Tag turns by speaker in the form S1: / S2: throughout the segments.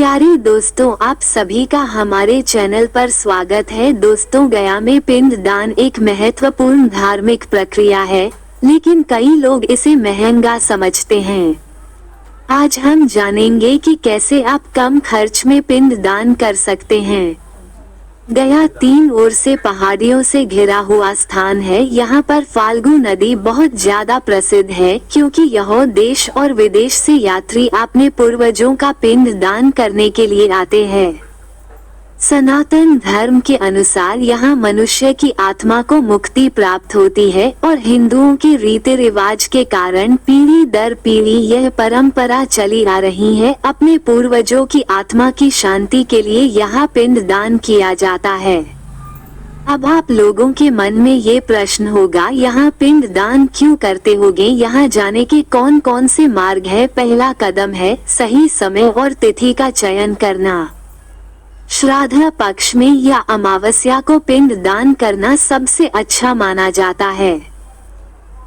S1: प्यारे दोस्तों, आप सभी का हमारे चैनल पर स्वागत है। दोस्तों, गया में पिंडदान एक महत्वपूर्ण धार्मिक प्रक्रिया है, लेकिन कई लोग इसे महंगा समझते हैं। आज हम जानेंगे कि कैसे आप कम खर्च में पिंडदान कर सकते हैं। गया तीन ओर से पहाड़ियों से घिरा हुआ स्थान है। यहाँ पर फाल्गु नदी बहुत ज्यादा प्रसिद्ध है, क्योंकि यह देश और विदेश से यात्री अपने पूर्वजों का पिंड दान करने के लिए आते हैं। सनातन धर्म के अनुसार यहाँ मनुष्य की आत्मा को मुक्ति प्राप्त होती है और हिंदुओं के रीति रिवाज के कारण पीढ़ी दर पीढ़ी यह परंपरा चली आ रही है। अपने पूर्वजों की आत्मा की शांति के लिए यहाँ पिंड दान किया जाता है। अब आप लोगों के मन में ये प्रश्न होगा, यहाँ पिंड दान क्यों करते होंगे? यहाँ जाने के कौन कौन से मार्ग है? पहला कदम है सही समय और तिथि का चयन करना। श्राद्ध पक्ष में या अमावस्या को पिंड दान करना सबसे अच्छा माना जाता है।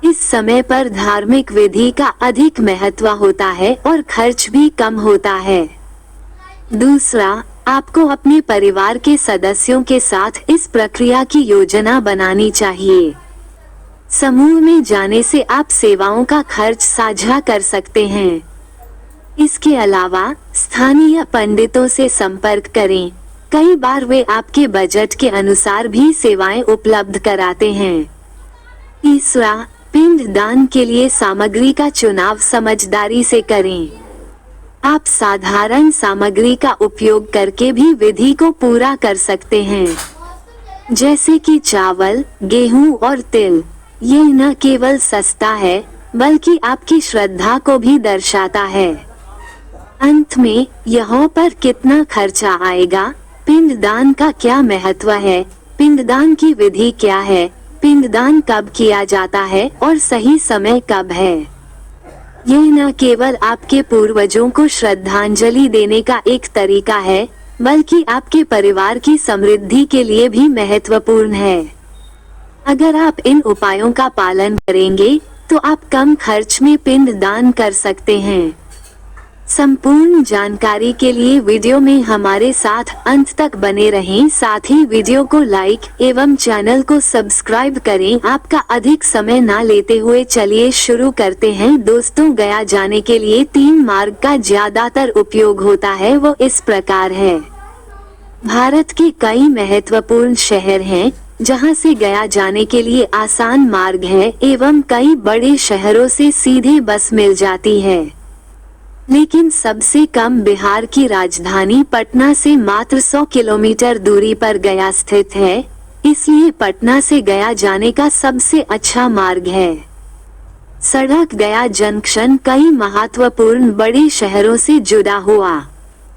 S1: इस समय पर धार्मिक विधि का अधिक महत्व होता है और खर्च भी कम होता है। दूसरा, आपको अपने परिवार के सदस्यों के साथ इस प्रक्रिया की योजना बनानी चाहिए। समूह में जाने से आप सेवाओं का खर्च साझा कर सकते हैं। इसके अलावा स्थानीय पंडितों से संपर्क करें। कई बार वे आपके बजट के अनुसार भी सेवाएं उपलब्ध कराते हैं। तीसरा, पिंड दान के लिए सामग्री का चुनाव समझदारी से करें। आप साधारण सामग्री का उपयोग करके भी विधि को पूरा कर सकते हैं, जैसे कि चावल, गेहूं और तिल। ये न केवल सस्ता है, बल्कि आपकी श्रद्धा को भी दर्शाता है। अंत में, यहाँ पर कितना खर्चा आएगा? पिंडदान का क्या महत्व है? पिंडदान की विधि क्या है? पिंडदान कब किया जाता है और सही समय कब है? यह न केवल आपके पूर्वजों को श्रद्धांजलि देने का एक तरीका है, बल्कि आपके परिवार की समृद्धि के लिए भी महत्वपूर्ण है। अगर आप इन उपायों का पालन करेंगे, तो आप कम खर्च में पिंडदान कर सकते हैं। संपूर्ण जानकारी के लिए वीडियो में हमारे साथ अंत तक बने रहें। साथ ही वीडियो को लाइक एवं चैनल को सब्सक्राइब करें। आपका अधिक समय ना लेते हुए चलिए शुरू करते हैं। दोस्तों, गया जाने के लिए 3 मार्ग का ज्यादातर उपयोग होता है, वो इस प्रकार है। भारत के कई महत्वपूर्ण शहर हैं, जहां से गया जाने के लिए आसान मार्ग है एवं कई बड़े शहरों से सीधे बस मिल जाती है। लेकिन सबसे कम बिहार की राजधानी पटना से मात्र 100 किलोमीटर दूरी पर गया स्थित है, इसलिए पटना से गया जाने का सबसे अच्छा मार्ग है। सड़क गया जंक्शन कई महत्वपूर्ण बड़े शहरों से जुड़ा हुआ,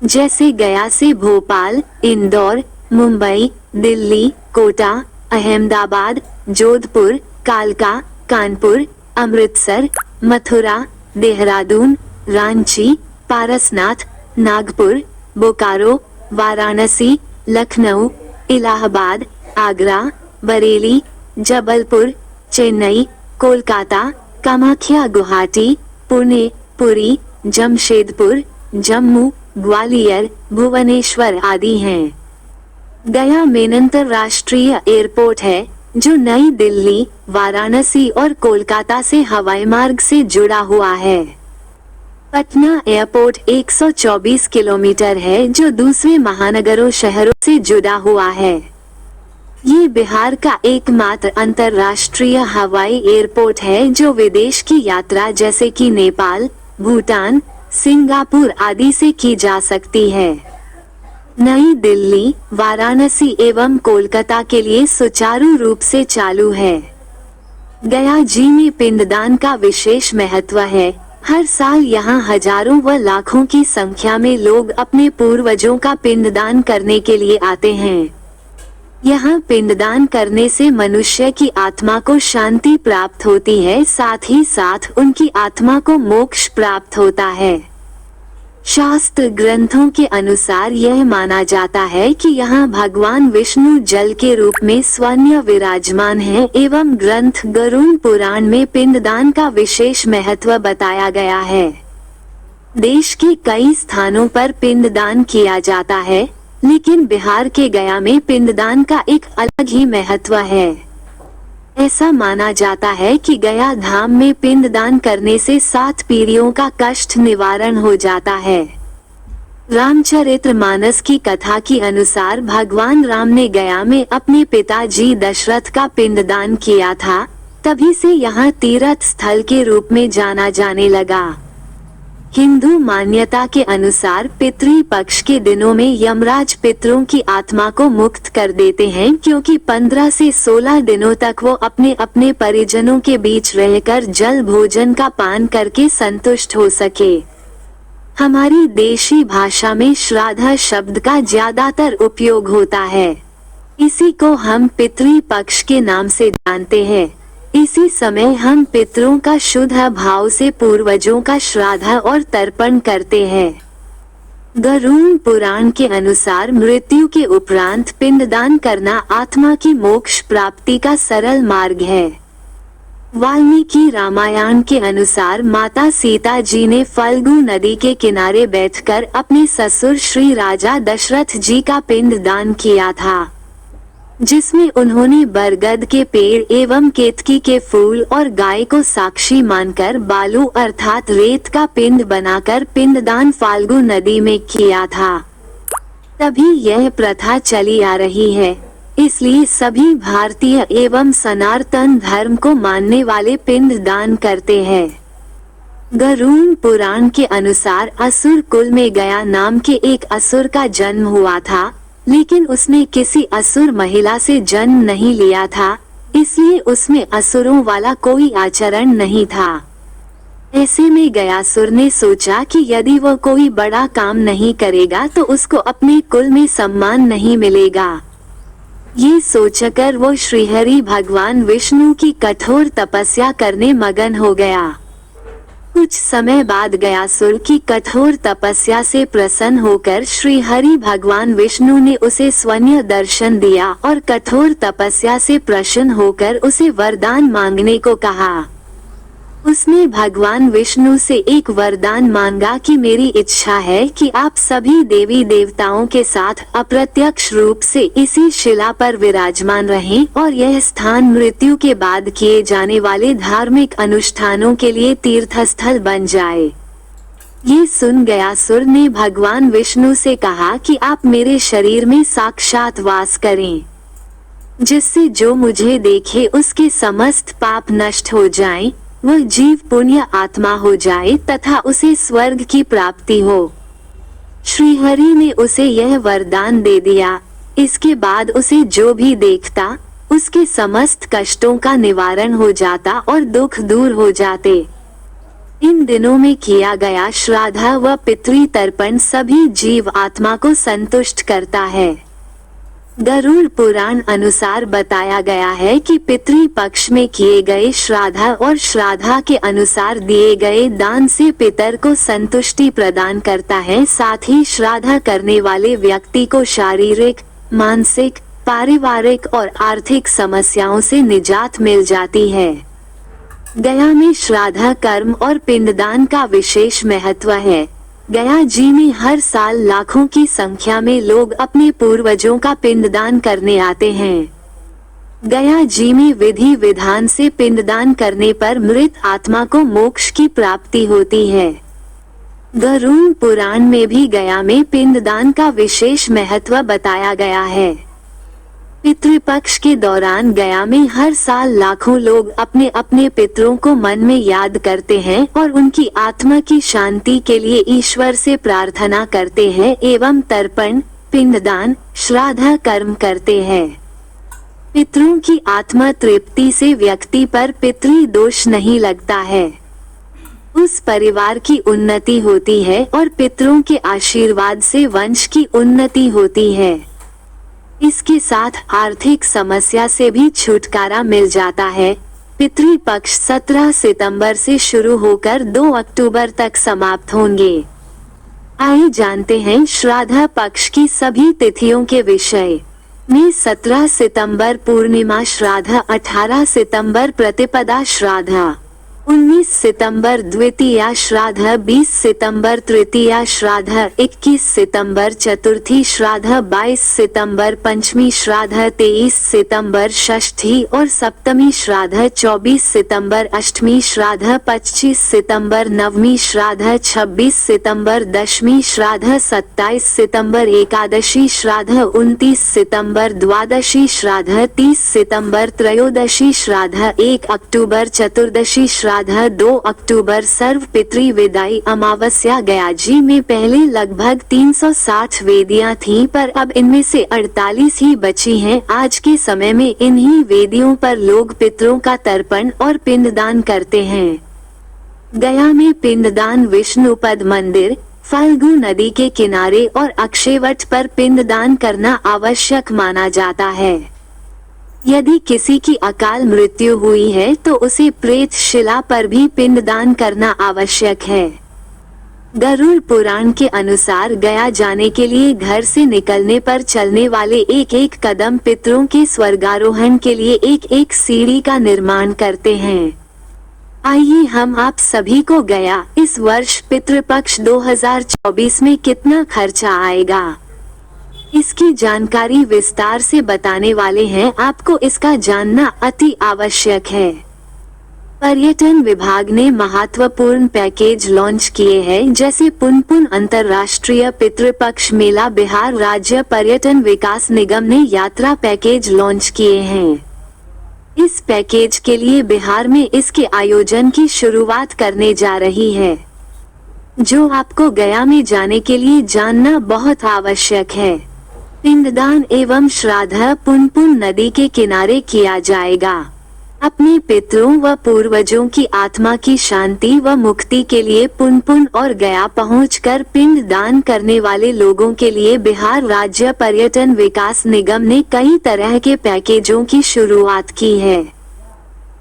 S1: जैसे गया से भोपाल, इंदौर, मुंबई, दिल्ली, कोटा, अहमदाबाद, जोधपुर, कालका, कानपुर, अमृतसर, मथुरा, देहरादून, रांची, पारसनाथ, नागपुर, बोकारो, वाराणसी, लखनऊ, इलाहाबाद, आगरा, बरेली, जबलपुर, चेन्नई, कोलकाता, कामाख्या, गुवाहाटी, पुणे, पुरी, जमशेदपुर, जम्मू, ग्वालियर, भुवनेश्वर आदि हैं। गया में अंतरराष्ट्रीय एयरपोर्ट है, जो नई दिल्ली, वाराणसी और कोलकाता से हवाई मार्ग से जुड़ा हुआ है। पटना एयरपोर्ट 124 किलोमीटर है, जो दूसरे महानगरों शहरों से जुड़ा हुआ है। ये बिहार का एकमात्र अंतरराष्ट्रीय हवाई एयरपोर्ट है, जो विदेश की यात्रा जैसे कि नेपाल, भूटान, सिंगापुर आदि से की जा सकती है। नई दिल्ली, वाराणसी एवं कोलकाता के लिए सुचारू रूप से चालू है। गया जी में पिंडदान का विशेष महत्व है। हर साल यहाँ हजारों व लाखों की संख्या में लोग अपने पूर्वजों का पिंडदान करने के लिए आते हैं। यहाँ पिंडदान करने से मनुष्य की आत्मा को शांति प्राप्त होती है, साथ ही साथ उनकी आत्मा को मोक्ष प्राप्त होता है। शास्त्र ग्रंथों के अनुसार यह माना जाता है कि यहाँ भगवान विष्णु जल के रूप में स्वयं विराजमान हैं एवं ग्रंथ गरुड़ पुराण में पिंडदान का विशेष महत्व बताया गया है। देश के कई स्थानों पर पिंडदान किया जाता है, लेकिन बिहार के गया में पिंडदान का एक अलग ही महत्व है। ऐसा माना जाता है कि गया धाम में पिंडदान करने से 7 पीढ़ियों का कष्ट निवारण हो जाता है। रामचरितमानस की कथा के अनुसार भगवान राम ने गया में अपने पिताजी दशरथ का पिंडदान किया था, तभी से यहाँ तीर्थ स्थल के रूप में जाना जाने लगा। हिंदू मान्यता के अनुसार पितृ पक्ष के दिनों में यमराज पितरों की आत्मा को मुक्त कर देते हैं, क्योंकि 15 से 16 दिनों तक वो अपने अपने परिजनों के बीच रहकर जल भोजन का पान करके संतुष्ट हो सके। हमारी देशी भाषा में श्राद्ध शब्द का ज्यादातर उपयोग होता है। इसी को हम पितृ पक्ष के नाम से जानते हैं। इसी समय हम पितरों का शुद्ध भाव से पूर्वजों का श्राद्ध और तर्पण करते हैं। गरुड़ पुराण के अनुसार मृत्यु के उपरांत पिंडदान करना आत्मा की मोक्ष प्राप्ति का सरल मार्ग है। वाल्मीकि रामायण के अनुसार माता सीता जी ने फल्गु नदी के किनारे बैठकर अपने ससुर श्री राजा दशरथ जी का पिंडदान किया था, जिसमें उन्होंने बरगद के पेड़ एवं केतकी के फूल और गाय को साक्षी मानकर बालू अर्थात रेत का पिंड बनाकर पिंडदान फाल्गु नदी में किया था। तभी यह प्रथा चली आ रही है, इसलिए सभी भारतीय एवं सनातन धर्म को मानने वाले पिंडदान करते हैं। गरुड़ पुराण के अनुसार असुर कुल में गया नाम के एक असुर का जन्म हुआ था, लेकिन उसने किसी असुर महिला से जन्म नहीं लिया था, इसलिए उसमें असुरों वाला कोई आचरण नहीं था। ऐसे में गयासुर ने सोचा कि यदि वह कोई बड़ा काम नहीं करेगा तो उसको अपने कुल में सम्मान नहीं मिलेगा। ये सोचकर वो श्रीहरि भगवान विष्णु की कठोर तपस्या करने मगन हो गया। कुछ समय बाद गयासुर की कठोर तपस्या से प्रसन्न होकर श्री हरि भगवान विष्णु ने उसे स्वयं दर्शन दिया और कठोर तपस्या से प्रसन्न होकर उसे वरदान मांगने को कहा। उसने भगवान विष्णु से एक वरदान मांगा कि मेरी इच्छा है कि आप सभी देवी देवताओं के साथ अप्रत्यक्ष रूप से इसी शिला पर विराजमान रहें और यह स्थान मृत्यु के बाद किए जाने वाले धार्मिक अनुष्ठानों के लिए तीर्थस्थल बन जाए। ये सुन गयासुर ने भगवान विष्णु से कहा कि आप मेरे शरीर में साक्षात वास करें, जिससे जो मुझे देखे उसके समस्त पाप नष्ट हो जाएं, वह जीव पुण्य आत्मा हो जाए तथा उसे स्वर्ग की प्राप्ति हो। श्रीहरि ने उसे यह वरदान दे दिया। इसके बाद उसे जो भी देखता उसके समस्त कष्टों का निवारण हो जाता और दुख दूर हो जाते। इन दिनों में किया गया श्राद्ध व पितृ तर्पण सभी जीव आत्मा को संतुष्ट करता है। गरुड़ पुराण अनुसार बताया गया है कि पितृ पक्ष में किए गए श्राद्ध और श्राद्ध के अनुसार दिए गए दान से पितर को संतुष्टि प्रदान करता है। साथ ही श्राद्ध करने वाले व्यक्ति को शारीरिक, मानसिक, पारिवारिक और आर्थिक समस्याओं से निजात मिल जाती है। गया में श्राद्ध कर्म और पिंडदान का विशेष महत्व है। गया जी में हर साल लाखों की संख्या में लोग अपने पूर्वजों का पिंडदान करने आते हैं। गया जी में विधि विधान से पिंडदान करने पर मृत आत्मा को मोक्ष की प्राप्ति होती है। गरुड़ पुराण में भी गया में पिंडदान का विशेष महत्व बताया गया है। पितृपक्ष के दौरान गया में हर साल लाखों लोग अपने अपने पितरों को मन में याद करते हैं और उनकी आत्मा की शांति के लिए ईश्वर से प्रार्थना करते हैं एवं तर्पण, पिंडदान, श्राद्ध कर्म करते हैं। पितरों की आत्मा तृप्ति से व्यक्ति पर पितृ दोष नहीं लगता है। उस परिवार की उन्नति होती है और पितरों के आशीर्वाद से वंश की उन्नति होती है। इसके साथ आर्थिक समस्या से भी छुटकारा मिल जाता है। पितृ पक्ष 17 सितंबर से शुरू होकर 2 अक्टूबर तक समाप्त होंगे। आइए जानते हैं श्राद्ध पक्ष की सभी तिथियों के विषय में। 17 सितंबर पूर्णिमा श्राद्ध, 18 सितंबर प्रतिपदा श्राद्ध, 19 सितंबर द्वितीया श्राद्ध, 20 सितंबर तृतीया श्राद्ध, 21 सितंबर चतुर्थी श्राद्ध, 22 सितंबर पंचमी श्राद्ध, 23 सितंबर षष्ठी और सप्तमी श्राद्ध, 24 सितंबर अष्टमी श्राद्ध, 25 सितंबर नवमी श्राद्ध, 26 सितंबर दशमी श्राद्ध, 27 सितंबर एकादशी श्राद्ध, 29 सितंबर द्वादशी श्राद्ध, 30 सितंबर त्रयोदशी श्राद्ध, 1 अक्टूबर चतुर्दशी श्राद्ध, 2 अक्टूबर सर्व पितृ विदाई अमावस्या। गया जी में पहले लगभग 360 वेदियां थीं, पर अब इनमें से 48 ही बची हैं। आज के समय में इन्हीं वेदियों पर लोग पितरों का तर्पण और पिंडदान करते हैं। गया में पिंडदान विष्णुपद मंदिर, फल्गु नदी के किनारे और अक्षयवट पर पिंडदान करना आवश्यक माना जाता है। यदि किसी की अकाल मृत्यु हुई है तो उसे प्रेत शिला पर भी पिंडदान करना आवश्यक है। गरुड़ पुराण के अनुसार गया जाने के लिए घर से निकलने पर चलने वाले एक एक कदम पितरों के स्वर्गारोहण के लिए एक एक सीढ़ी का निर्माण करते हैं। आइए हम आप सभी को गया इस वर्ष पितृपक्ष 2024 में कितना खर्चा आएगा, इसकी जानकारी विस्तार से बताने वाले हैं। आपको इसका जानना अति आवश्यक है। पर्यटन विभाग ने महत्वपूर्ण पैकेज लॉन्च किए हैं, जैसे पुनपुन अंतर्राष्ट्रीय पितृपक्ष मेला। बिहार राज्य पर्यटन विकास निगम ने यात्रा पैकेज लॉन्च किए हैं। इस पैकेज के लिए बिहार में इसके आयोजन की शुरुआत करने जा रही है, जो आपको गया में जाने के लिए जानना बहुत आवश्यक है। पिंडदान एवं श्राद्ध पुनपुन नदी के किनारे किया जाएगा। अपने पितरों व पूर्वजों की आत्मा की शांति व मुक्ति के लिए पुनपुन और गया पहुंचकर पिंड दान करने वाले लोगों के लिए बिहार राज्य पर्यटन विकास निगम ने कई तरह के पैकेजों की शुरुआत की है।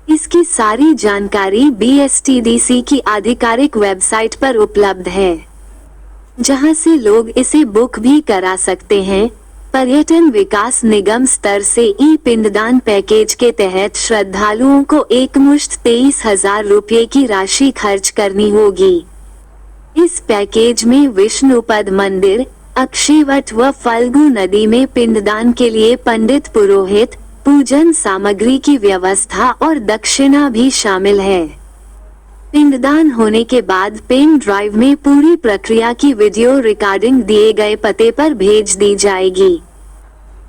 S1: इसकी सारी जानकारी BSTDC की आधिकारिक वेबसाइट पर उपलब्ध है, जहां से लोग इसे बुक भी करा सकते हैं। पर्यटन विकास निगम स्तर से ई पिंडदान पैकेज के तहत श्रद्धालुओं को एकमुश्त 23,000 रुपये की राशि खर्च करनी होगी। इस पैकेज में विष्णुपद मंदिर, अक्षयवट व फल्गु नदी में पिंडदान के लिए पंडित पुरोहित, पूजन सामग्री की व्यवस्था और दक्षिणा भी शामिल है। पिंडदान होने के बाद पेन ड्राइव में पूरी प्रक्रिया की वीडियो रिकॉर्डिंग दिए गए पते पर भेज दी जाएगी।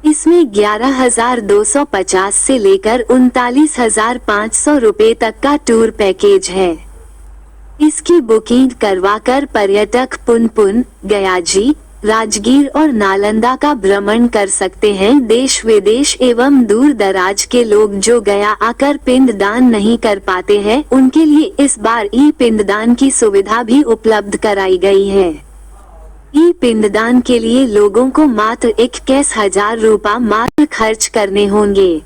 S1: इसमें 11,250 से लेकर 39,500 रुपए तक का टूर पैकेज है। इसकी बुकिंग करवाकर पर्यटक पुनपुन, गयाजी, राजगीर और नालंदा का भ्रमण कर सकते हैं। देश विदेश एवं दूर दराज के लोग जो गया आकर पिंडदान नहीं कर पाते हैं, उनके लिए इस बार ई पिंडदान की सुविधा भी उपलब्ध कराई गई है। ई पिंडदान के लिए लोगों को मात्र 21,000 रुपये मात्र खर्च करने होंगे,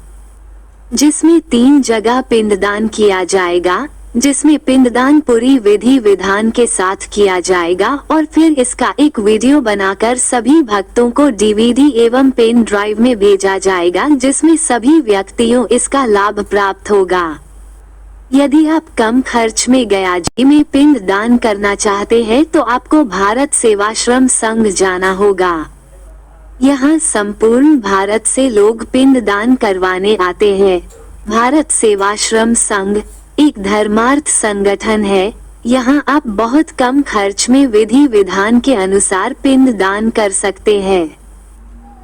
S1: जिसमें 3 जगह पिंडदान किया जाएगा, जिसमें पिंडदान पूरी विधि विधान के साथ किया जाएगा और फिर इसका एक वीडियो बनाकर सभी भक्तों को DVD एवं पेन ड्राइव में भेजा जाएगा, जिसमें सभी व्यक्तियों इसका लाभ प्राप्त होगा। यदि आप कम खर्च में गयाजी में पिंड दान करना चाहते हैं तो आपको भारत सेवाश्रम संघ जाना होगा। यहाँ संपूर्ण भारत से लोग पिंड दान करवाने आते हैं। भारत सेवाश्रम संघ एक धर्मार्थ संगठन है। यहाँ आप बहुत कम खर्च में विधि विधान के अनुसार पिंड दान कर सकते हैं।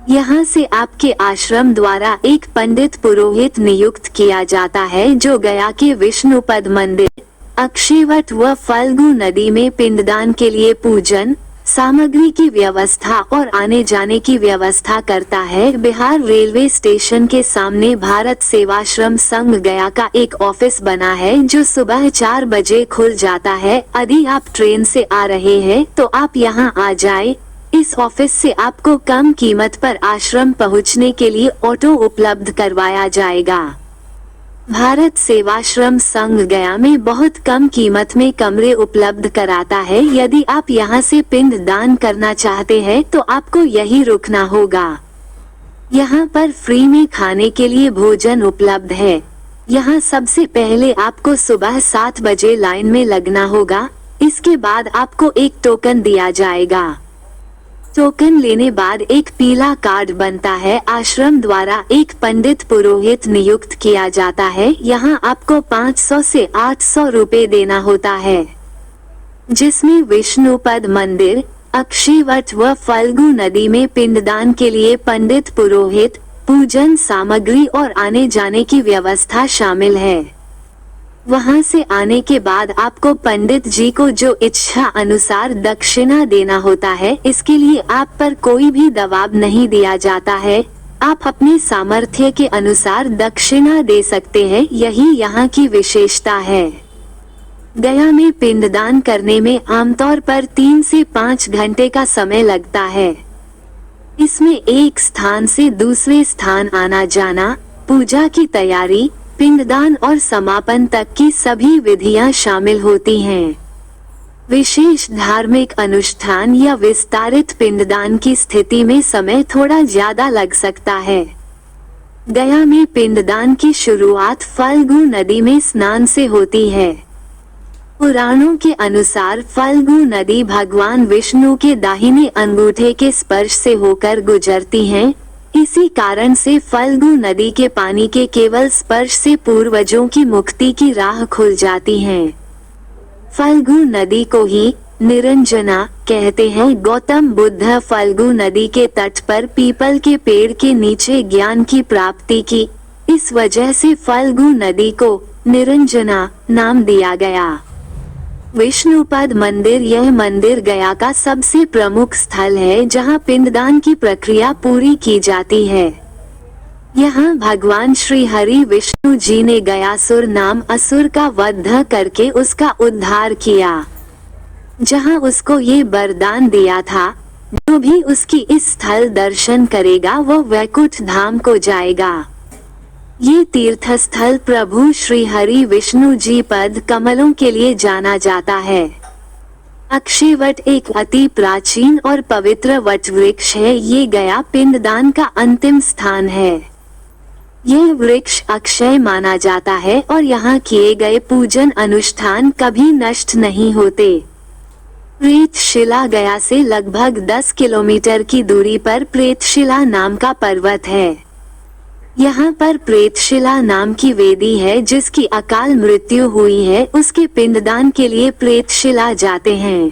S1: यहाँ से आपके आश्रम द्वारा एक पंडित पुरोहित नियुक्त किया जाता है, जो गया के विष्णुपद मंदिर, अक्षयवट व फल्गु नदी में पिंडदान के लिए पूजन सामग्री की व्यवस्था और आने जाने की व्यवस्था करता है। बिहार रेलवे स्टेशन के सामने भारत सेवाश्रम संघ गया का एक ऑफिस बना है, जो सुबह 4 बजे खुल जाता है। यदि आप ट्रेन से आ रहे हैं तो आप यहां आ जाएं। इस ऑफिस से आपको कम कीमत पर आश्रम पहुंचने के लिए ऑटो उपलब्ध करवाया जाएगा। भारत सेवाश्रम संघ गया में बहुत कम कीमत में कमरे उपलब्ध कराता है। यदि आप यहां से पिंड दान करना चाहते हैं तो आपको यही रुकना होगा। यहां पर फ्री में खाने के लिए भोजन उपलब्ध है। यहाँ सबसे पहले आपको सुबह 7 बजे लाइन में लगना होगा। इसके बाद आपको एक टोकन दिया जाएगा। टोकन लेने बाद एक पीला कार्ड बनता है। आश्रम द्वारा एक पंडित पुरोहित नियुक्त किया जाता है। यहाँ आपको 500 से 800 रुपए देना होता है, जिसमें विष्णुपद मंदिर, अक्षयवट व फल्गु नदी में पिंडदान के लिए पंडित पुरोहित, पूजन सामग्री और आने जाने की व्यवस्था शामिल है। वहां से आने के बाद आपको पंडित जी को जो इच्छा अनुसार दक्षिणा देना होता है। इसके लिए आप पर कोई भी दबाव नहीं दिया जाता है। आप अपने सामर्थ्य के अनुसार दक्षिणा दे सकते हैं। यही यहाँ की विशेषता है। गया में पिंडदान करने में आमतौर पर 3 से 5 घंटे का समय लगता है। इसमें एक स्थान से दूसरे स्थान आना जाना, पूजा की तैयारी, पिंडदान और समापन तक की सभी विधियां शामिल होती हैं। विशेष धार्मिक अनुष्ठान या विस्तारित पिंडदान की स्थिति में समय थोड़ा ज्यादा लग सकता है। गया में पिंडदान की शुरुआत फल्गु नदी में स्नान से होती है। पुराणों के अनुसार फल्गु नदी भगवान विष्णु के दाहिने अंगूठे के स्पर्श से होकर गुजरती है। इसी कारण से फल्गु नदी के पानी के केवल स्पर्श से पूर्वजों की मुक्ति की राह खुल जाती है। फल्गु नदी को ही निरंजना कहते हैं। गौतम बुद्ध फल्गु नदी के तट पर पीपल के पेड़ के नीचे ज्ञान की प्राप्ति की। इस वजह से फल्गु नदी को निरंजना नाम दिया गया। विष्णुपद मंदिर, यह मंदिर गया का सबसे प्रमुख स्थल है जहां पिंडदान की प्रक्रिया पूरी की जाती है। यहाँ भगवान श्री हरि विष्णु जी ने गयासुर नाम असुर का वध करके उसका उद्धार किया, जहां उसको ये वरदान दिया था, जो भी उसकी इस स्थल दर्शन करेगा वह वैकुंठ धाम को जाएगा। ये तीर्थ स्थल प्रभु श्री हरि विष्णु जी पद कमलों के लिए जाना जाता है। अक्षयवट एक अति प्राचीन और पवित्र वट वृक्ष है। ये गया पिंडदान का अंतिम स्थान है। यह वृक्ष अक्षय माना जाता है और यहाँ किए गए पूजन अनुष्ठान कभी नष्ट नहीं होते। प्रेतशिला गया से लगभग 10 किलोमीटर की दूरी पर प्रेतशिला नाम का पर्वत है। यहाँ पर प्रेतशिला नाम की वेदी है। जिसकी अकाल मृत्यु हुई है उसके पिंडदान के लिए प्रेतशिला जाते हैं।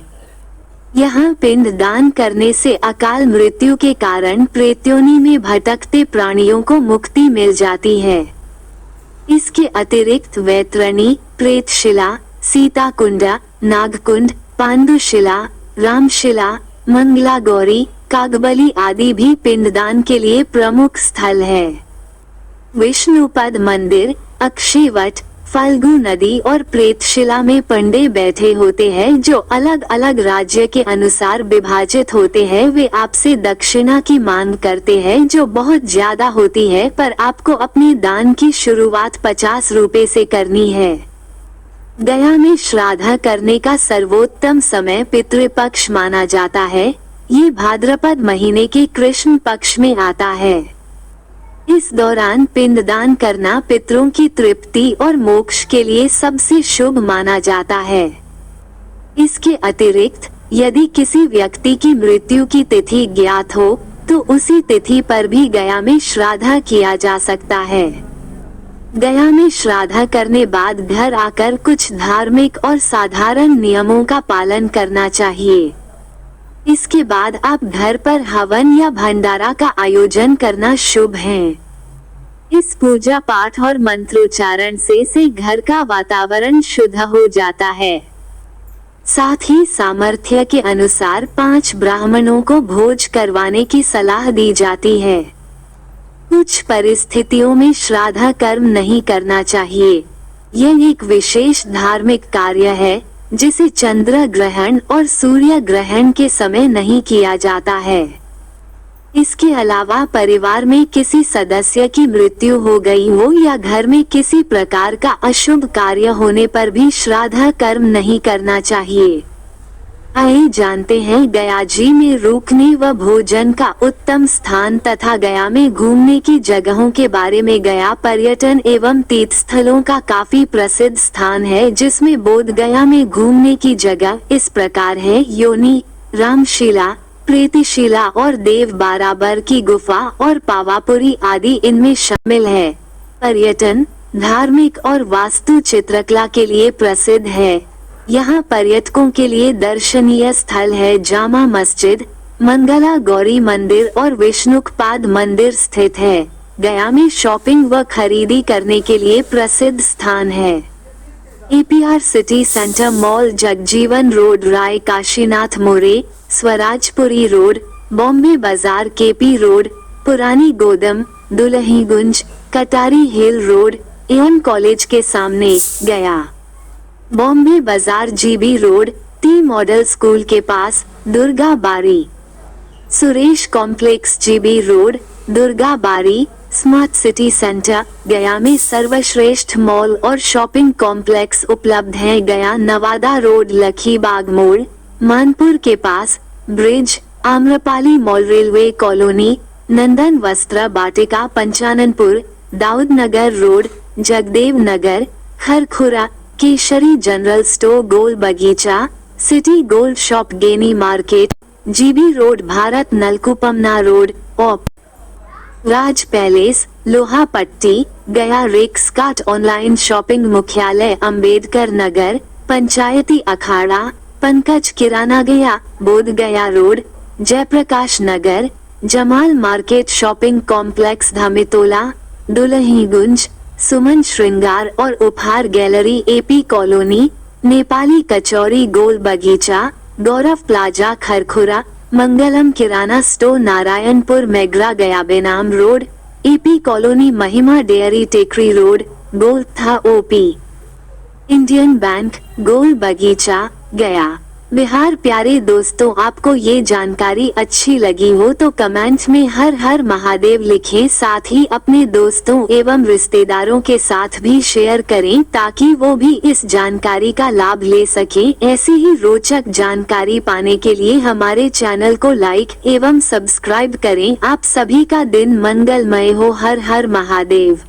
S1: यहाँ पिंडदान करने से अकाल मृत्यु के कारण प्रेतयोनि में भटकते प्राणियों को मुक्ति मिल जाती है। इसके अतिरिक्त वैतरणी, प्रेतशिला, सीताकुंड, नागकुंड, पांडुशिला, रामशिला, मंगला गौरी, कागबली आदि भी पिंडदान के लिए प्रमुख स्थल है। विष्णुपद मंदिर, अक्षयवट, फल्गु नदी और प्रेतशिला में पंडे बैठे होते हैं जो अलग अलग राज्य के अनुसार विभाजित होते हैं। वे आपसे दक्षिणा की मांग करते हैं जो बहुत ज्यादा होती है, पर आपको अपने दान की शुरुआत 50 रुपए से करनी है। गया में श्राद्ध करने का सर्वोत्तम समय पितृपक्ष माना जाता है। ये भाद्रपद महीने के कृष्ण पक्ष में आता है। इस दौरान पिंडदान करना पितरों की तृप्ति और मोक्ष के लिए सबसे शुभ माना जाता है। इसके अतिरिक्त यदि किसी व्यक्ति की मृत्यु की तिथि ज्ञात हो तो उसी तिथि पर भी गया में श्राद्ध किया जा सकता है। गया में श्राद्ध करने बाद घर आकर कुछ धार्मिक और साधारण नियमों का पालन करना चाहिए। इसके बाद आप घर पर हवन या भंडारा का आयोजन करना शुभ है। इस पूजा पाठ और मंत्रोच्चारण से घर का वातावरण शुद्ध हो जाता है। साथ ही सामर्थ्य के अनुसार 5 ब्राह्मणों को भोज करवाने की सलाह दी जाती है। कुछ परिस्थितियों में श्राद्ध कर्म नहीं करना चाहिए। यह एक विशेष धार्मिक कार्य है जिसे चंद्र ग्रहण और सूर्य ग्रहण के समय नहीं किया जाता है। इसके अलावा परिवार में किसी सदस्य की मृत्यु हो गई हो या घर में किसी प्रकार का अशुभ कार्य होने पर भी श्राद्ध कर्म नहीं करना चाहिए। आइए जानते हैं गया जी में रुकने व भोजन का उत्तम स्थान तथा गया में घूमने की जगहों के बारे में। गया पर्यटन एवं तीर्थ स्थलों का काफी प्रसिद्ध स्थान है, जिसमें बोध गया में घूमने की जगह इस प्रकार है: योनी, रामशिला, प्रीतिशिला और देव बाराबर की गुफा और पावापुरी आदि इनमें शामिल है। पर्यटन धार्मिक और वास्तु चित्रकला के लिए प्रसिद्ध है। यहाँ पर्यटकों के लिए दर्शनीय स्थल है जामा मस्जिद, मंगला गौरी मंदिर और विष्णुपाद मंदिर स्थित है। गया में शॉपिंग व खरीदी करने के लिए प्रसिद्ध स्थान है। APR city centre mall, Jagjivan road, Rai Kashinath More, Swarajpuri road, Bombay bazaar, KP road, पुरानी गोदम, दुल्हीगंज, कटारी हिल रोड, AM कॉलेज के सामने गया। Bombay bazaar, GB road, T model school के पास, Durga Bari. Suresh complex, GB road, Durga Bari. Smart city centre गया में सर्वश्रेष्ठ मॉल और शॉपिंग कॉम्प्लेक्स उपलब्ध हैं। गया नवादा रोड, लखीबाग मोड़, मानपुर के पास, bridge, Amrapali mall, railway colony, Nandan Vastra Batika, Panchananpur, Daud Nagar road, Jagdev Nagar, Kharkhura, Keshari general store, Gol Bagicha, city gold shop, गेनी मार्केट, GB रोड, भारत नलकुपमना road, opp Raj palace, Loha Patti, गया रिक्सकाट, ऑनलाइन शॉपिंग मुख्यालय, अंबेडकर नगर, पंचायती अखाड़ा, पंकज किराना गया, बोध गया रोड, जयप्रकाश नगर, जमाल मार्केट, शॉपिंग कॉम्प्लेक्स, धामितोला, दुल्हीगंज, सुमन श्रृंगार और उपहार गैलरी, AP कॉलोनी, नेपाली कचौरी, गोल बगीचा, गौरव प्लाजा, खरखुरा, मंगलम किराना स्टोर, नारायणपुर, मेगरा, गया बेनाम रोड, AP कॉलोनी, महिमा डेयरी, टेकरी रोड, गोलथा, OP इंडियन बैंक, गोल बगीचा, गया बिहार। प्यारे दोस्तों, आपको ये जानकारी अच्छी लगी हो तो कमेंट में हर हर महादेव लिखें। साथ ही अपने दोस्तों एवं रिश्तेदारों के साथ भी शेयर करें ताकि वो भी इस जानकारी का लाभ ले सकें। ऐसी ही रोचक जानकारी पाने के लिए हमारे चैनल को लाइक एवं सब्सक्राइब करें। आप सभी का दिन मंगलमय हो। हर हर महादेव।